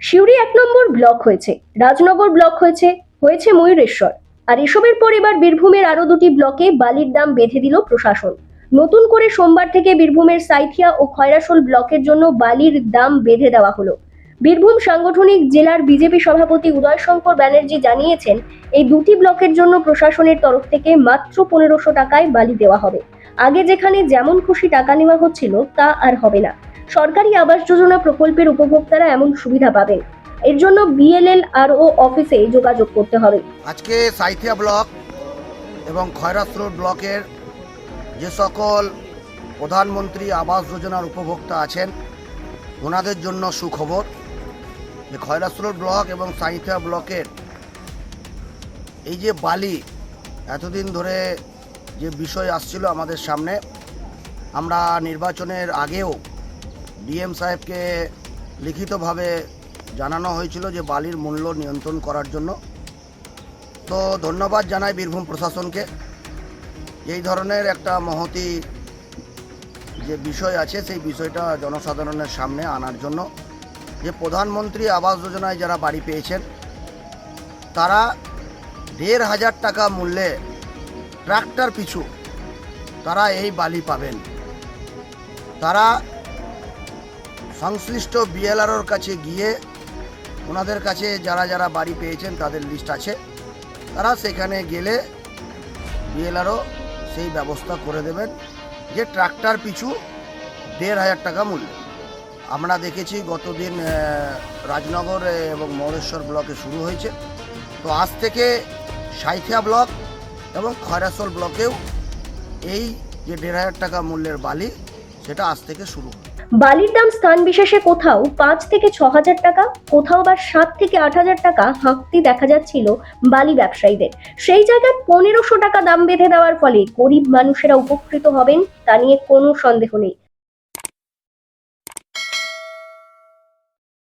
সিউড়ি 1 নম্বর block হয়েছে, Rajnagar block হয়েছে ময়ূরেশ্বর। আর এসবের পর এবার বীরভূমের আরো দুটি ব্লকে বালির দাম বেঁধে দিল প্রশাসন। নতুন করে সোমবার থেকে বীরভূমের সাইথিয়া ও খয়রাশোল ব্লকের জন্য বালির দাম বেঁধে দেওয়া হলো। বীরভূম সাংগঠনিক জেলার বিজেপি সভাপতি উদয় শঙ্কর ব্যানার্জি জানিয়েছেন, এই দুটি ব্লকের জন্য প্রশাসনের তরফ থেকে মাত্র 1500 টাকায় বালি দেওয়া হবে। আগে যেখানে যেমন খুশি টাকা নেওয়া হচ্ছিল তা আর হবে না। সরকারি আবাস যোজনা প্রকল্পের উপভোক্তারা এমন সুবিধা পাবেন। এর জন্য বিএলএলআরও অফিসে যোগাযোগ করতে হবে। আজকে সাইথিয়া ব্লক এবং খয়রাশোল ব্লকের যে সকল প্রধানমন্ত্রী আবাস যোজনার উপভোক্তা আছেন ওনাদের জন্য সুখবর যে খয়রাশোল ব্লক এবং সাইথিয়া ব্লকের এই যে বালি এতদিন ধরে যে বিষয় আসছিল আমাদের সামনে, আমরা নির্বাচনের আগেও ডিএম সাহেবকে লিখিতভাবে জানানো হয়েছিল যে বালির মূল্য নিয়ন্ত্রণ করার জন্য। তো ধন্যবাদ জানাই বীরভূম প্রশাসনকে, এই ধরনের একটা মহতি যে বিষয় আছে সেই বিষয়টা জনসাধারণের সামনে আনার জন্য। যে প্রধানমন্ত্রী আবাস যোজনায় যারা বাড়ি পেয়েছেন তারা 1500 টাকা মূল্যে ট্রাক্টর পিছু তারা এই বালি পাবেন। তারা সংশ্লিষ্ট বিএলআরওর কাছে গিয়ে ওনাদের কাছে যারা যারা বাড়ি পেয়েছেন তাদের লিস্ট আছে, তারা সেখানে গেলে বিএলআরও সেই ব্যবস্থা করে দেবেন যে ট্রাক্টর পিছু 1500 টাকা মূল্য। আমরা দেখেছি গতদিন রাজনগর এবং ময়ূরেশ্বর ব্লকে শুরু হয়েছে, তো আজ থেকে সাইথিয়া ব্লক এবং খয়রাশোল ব্লকেও এই যে 1500 টাকা মূল্যের বালি সেটা আজ থেকে শুরু। বালির দাম স্থান বিশেষে কোথাও 5 থেকে 6000 টাকা, কোথাও বা 7 থেকে 8000 টাকা হাঁকতে দেখা যাচ্ছিল বালি ব্যবসায়ীদের। সেই জায়গায় 1500 টাকা দাম বেঁধে দেওয়ার ফলে গরিব মানুষেরা উপকৃত হবেন তা নিয়ে কোনো সন্দেহ নেই।